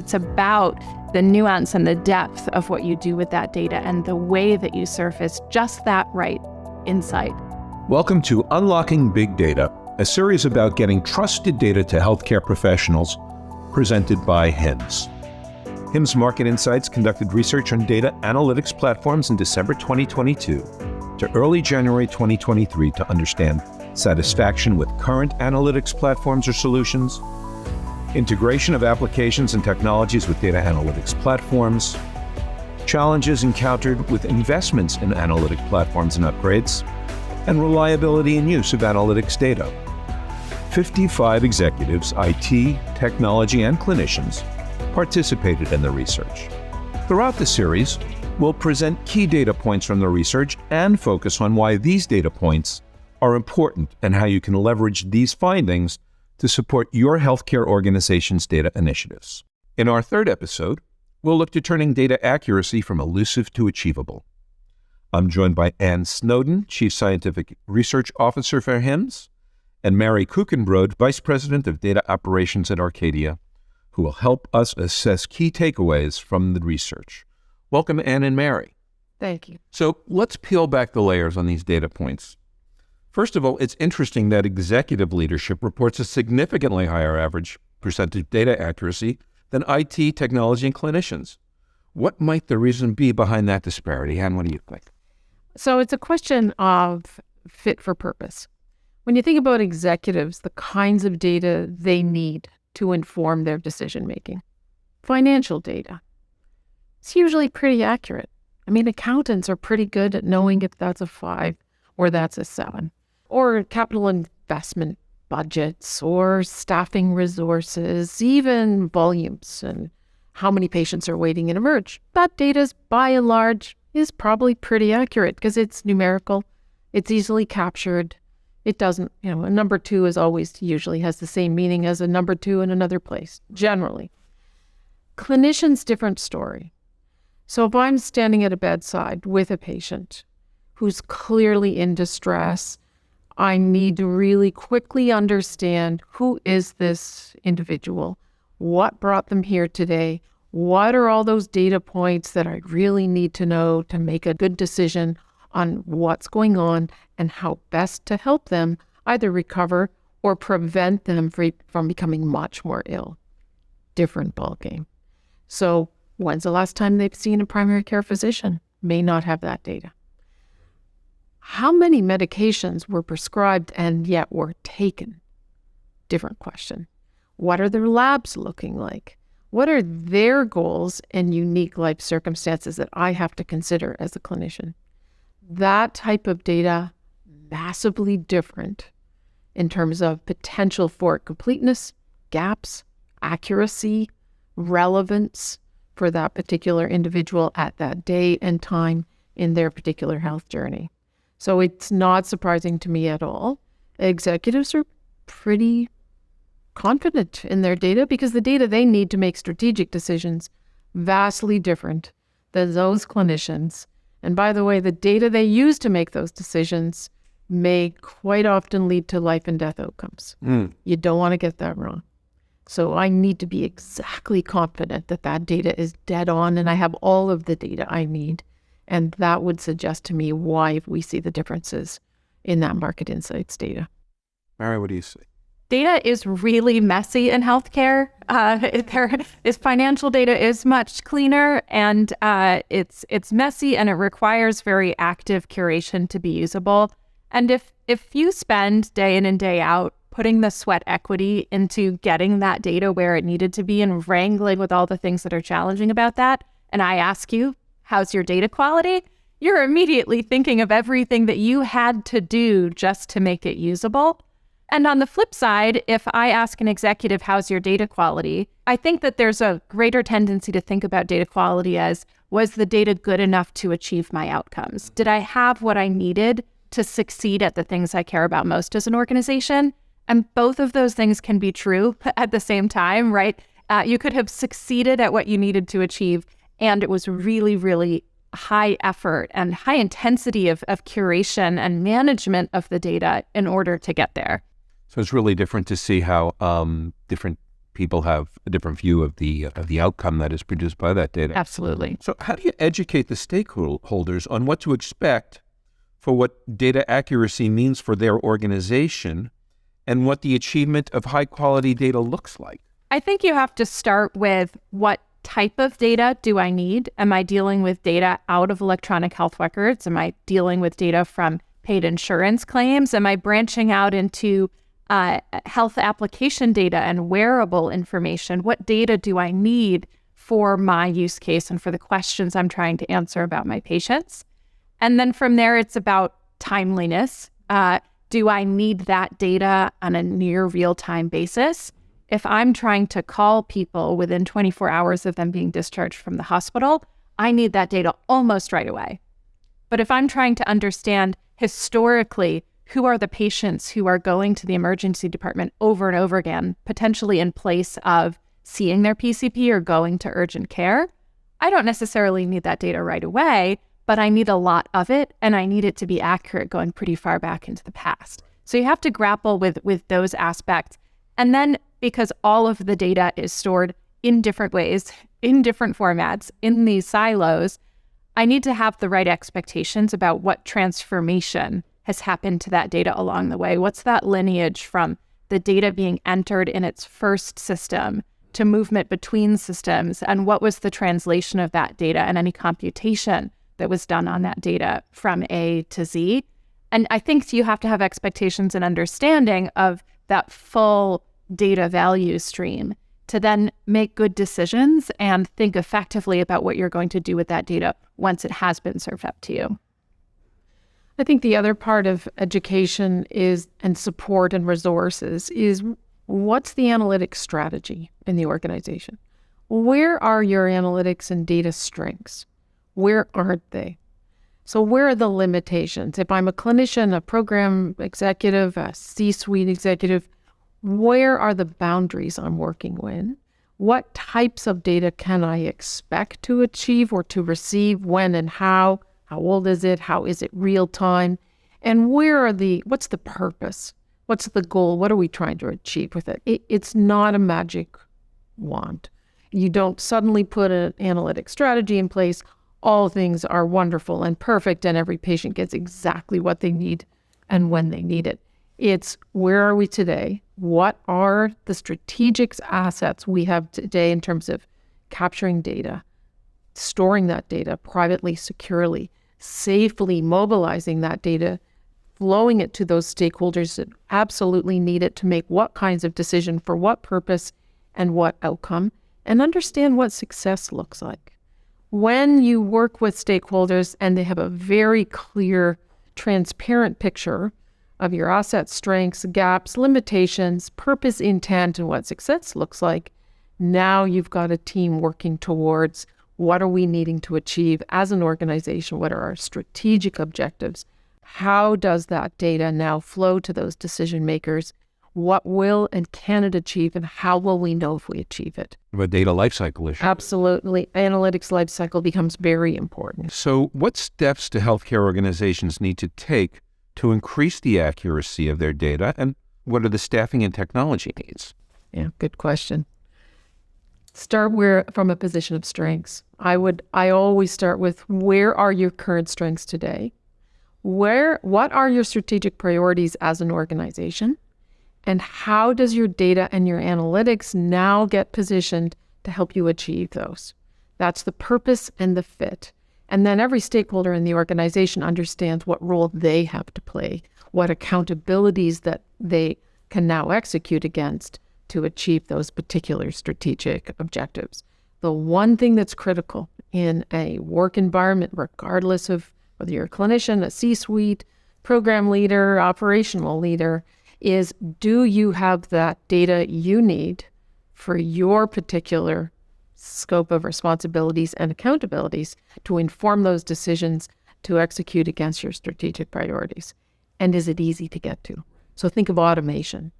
It's about the nuance and the depth of what you do with that data and the way that you surface just that right insight. Welcome to Unlocking Big Data, a series about getting trusted data to healthcare professionals, presented by HIMSS. HIMSS Market Insights conducted research on data analytics platforms in December 2022 to early January 2023 to understand satisfaction with current analytics platforms or solutions, integration of applications and technologies with data analytics platforms, challenges encountered with investments in analytic platforms and upgrades, and reliability and use of analytics data. 55 executives, IT, technology, and clinicians participated in the research. Throughout the series, we'll present key data points from the research and focus on why these data points are important and how you can leverage these findings to support your healthcare organization's data initiatives. In our third episode, we'll look to turning data accuracy from elusive to achievable. I'm joined by Snowdon, Chief Scientific Research Officer for HIMSS, and Mary Kuchenbrod, Vice President of Data Operations at Arcadia, who will help us assess key takeaways from the research. Welcome, Ann and Mary. Thank you. So let's peel back the layers on these data points. First of all, it's interesting that executive leadership reports a significantly higher average percentage data accuracy than IT, technology, and clinicians. What might the reason be behind that disparity? Ann, what do you think? So it's a question of fit for purpose. When you think about executives, the kinds of data they need to inform their decision-making. Financial data. It's usually pretty accurate. I mean, accountants are pretty good at knowing if that's a 5 or that's a 7. Or capital investment budgets, or staffing resources, even volumes and how many patients are waiting in Emerge. That data, by and large, is probably pretty accurate because it's numerical, it's easily captured. It doesn't, a number 2 is always usually has the same meaning as a number 2 in another place, generally. Clinicians, different story. So if I'm standing at a bedside with a patient who's clearly in distress, I need to really quickly understand who is this individual, what brought them here today, what are all those data points that I really need to know to make a good decision on what's going on and how best to help them either recover or prevent them from becoming much more ill. Different ballgame. So when's the last time they've seen a primary care physician? May not have that data. How many medications were prescribed and yet were taken? Different question. What are their labs looking like? What are their goals and unique life circumstances that I have to consider as a clinician? That type of data, massively different in terms of potential for completeness, gaps, accuracy, relevance for that particular individual at that day and time in their particular health journey. So it's not surprising to me at all. Executives are pretty confident in their data because the data they need to make strategic decisions vastly different than those clinicians. And by the way, the data they use to make those decisions may quite often lead to life and death outcomes. You don't want to get that wrong. So I need to be exactly confident that that data is dead on and I have all of the data I need. And that would suggest to me why we see the differences in that market insights data. Mary, what do you see? Data is really messy in healthcare. This financial data is much cleaner, and it's messy, and it requires very active curation to be usable. And if you spend day in and day out putting the sweat equity into getting that data where it needed to be and wrangling with all the things that are challenging about that, and I ask you, how's your data quality? You're immediately thinking of everything that you had to do just to make it usable. And on the flip side, if I ask an executive, how's your data quality? I think that there's a greater tendency to think about data quality as, was the data good enough to achieve my outcomes? Did I have what I needed to succeed at the things I care about most as an organization? And both of those things can be true at the same time, right? You could have succeeded at what you needed to achieve, and it was really, really high effort and high intensity of curation and management of the data in order to get there. So it's really different to see how different people have a different view of the outcome that is produced by that data. Absolutely. So how do you educate the stakeholders on what to expect for what data accuracy means for their organization and what the achievement of high quality data looks like? I think you have to start with what type of data do I need? Am I dealing with data out of electronic health records? Am I dealing with data from paid insurance claims? Am I branching out into health application data and wearable information? What data do I need for my use case and for the questions I'm trying to answer about my patients? And then from there, it's about timeliness. Do I need that data on a near real-time basis? If I'm trying to call people within 24 hours of them being discharged from the hospital, I need that data almost right away. But if I'm trying to understand historically who are the patients who are going to the emergency department over and over again, potentially in place of seeing their PCP or going to urgent care, I don't necessarily need that data right away, but I need a lot of it, and I need it to be accurate going pretty far back into the past. So you have to grapple with those aspects. And then, because all of the data is stored in different ways, in different formats, in these silos, I need to have the right expectations about what transformation has happened to that data along the way. What's that lineage from the data being entered in its first system to movement between systems, and what was the translation of that data and any computation that was done on that data from A to Z. And I think you have to have expectations and understanding of that full data value stream to then make good decisions and think effectively about what you're going to do with that data once it has been served up to you. I think the other part of education is, and support and resources, is what's the analytics strategy in the organization? Where are your analytics and data strengths? Where aren't they? So where are the limitations? If I'm a clinician, a program executive, a C-suite executive, where are the boundaries I'm working with? What types of data can I expect to achieve or to receive, when and how? How old is it? How is it real time? And what's the purpose? What's the goal? What are we trying to achieve with it? It's not a magic wand. You don't suddenly put an analytic strategy in place. All things are wonderful and perfect, and every patient gets exactly what they need and when they need it. It's where are we today? What are the strategic assets we have today in terms of capturing data, storing that data privately, securely, safely mobilizing that data, flowing it to those stakeholders that absolutely need it to make what kinds of decision for what purpose and what outcome, and understand what success looks like. When you work with stakeholders and they have a very clear, transparent picture of your assets, strengths, gaps, limitations, purpose, intent, and what success looks like, now you've got a team working towards what are we needing to achieve as an organization? What are our strategic objectives? How does that data now flow to those decision makers? What will and can it achieve, and how will we know if we achieve it? A data lifecycle issue. Absolutely. Analytics lifecycle becomes very important. So what steps do healthcare organizations need to take to increase the accuracy of their data, and what are the staffing and technology needs? Yeah, good question. Start from a position of strengths. I always start with, where are your current strengths today? What are your strategic priorities as an organization? And how does your data and your analytics now get positioned to help you achieve those? That's the purpose and the fit. And then every stakeholder in the organization understands what role they have to play, what accountabilities that they can now execute against to achieve those particular strategic objectives. The one thing that's critical in a work environment, regardless of whether you're a clinician, a C-suite, program leader, operational leader, is, do you have that data you need for your particular scope of responsibilities and accountabilities to inform those decisions to execute against your strategic priorities? And is it easy to get to? So think of automation.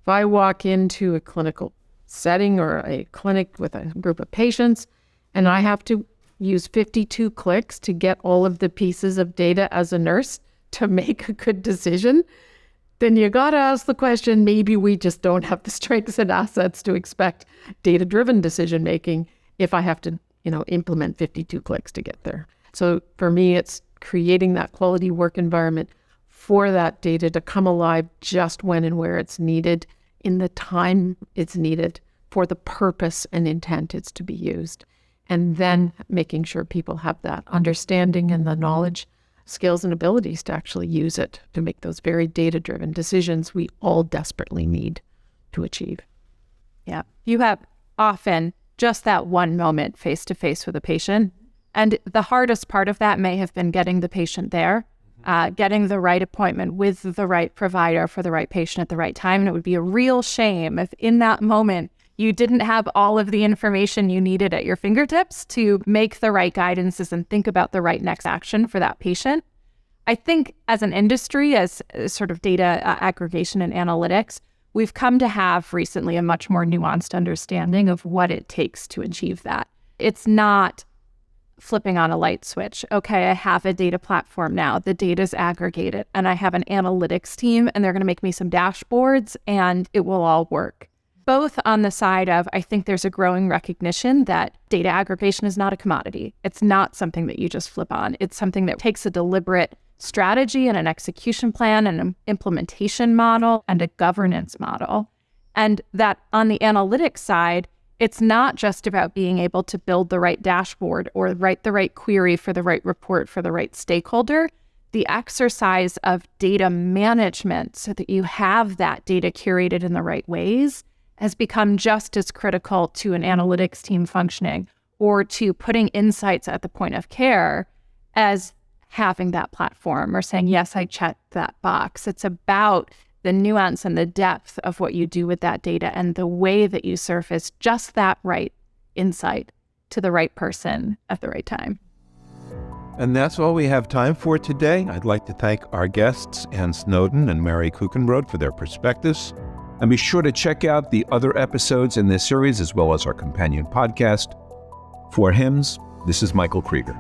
If I walk into a clinical setting or a clinic with a group of patients and I have to use 52 clicks to get all of the pieces of data as a nurse to make a good decision, then you got to ask the question, maybe we just don't have the strengths and assets to expect data-driven decision-making if I have to, implement 52 clicks to get there. So for me, it's creating that quality work environment for that data to come alive just when and where it's needed, in the time it's needed, for the purpose and intent it's to be used. And then making sure people have that understanding and the knowledge, skills, and abilities to actually use it to make those very data-driven decisions we all desperately need to achieve. Yeah. You have often just that one moment face-to-face with a patient. And the hardest part of that may have been getting the patient there, getting the right appointment with the right provider for the right patient at the right time. And it would be a real shame if in that moment you didn't have all of the information you needed at your fingertips to make the right guidances and think about the right next action for that patient. I think as an industry, as sort of data aggregation and analytics, we've come to have recently a much more nuanced understanding of what it takes to achieve that. It's not flipping on a light switch. Okay, I have a data platform now. The data's aggregated and I have an analytics team and they're going to make me some dashboards and it will all work. Both on the side of, I think there's a growing recognition that data aggregation is not a commodity. It's not something that you just flip on. It's something that takes a deliberate strategy and an execution plan and an implementation model and a governance model. And that on the analytics side, it's not just about being able to build the right dashboard or write the right query for the right report for the right stakeholder. The exercise of data management so that you have that data curated in the right ways has become just as critical to an analytics team functioning or to putting insights at the point of care as having that platform or saying, yes, I checked that box. It's about the nuance and the depth of what you do with that data and the way that you surface just that right insight to the right person at the right time. And that's all we have time for today. I'd like to thank our guests, Ann Snowdon and Mary Kuchenbrod, for their perspectives. And be sure to check out the other episodes in this series, as well as our companion podcast. For HIMSS, this is Michael Krieger.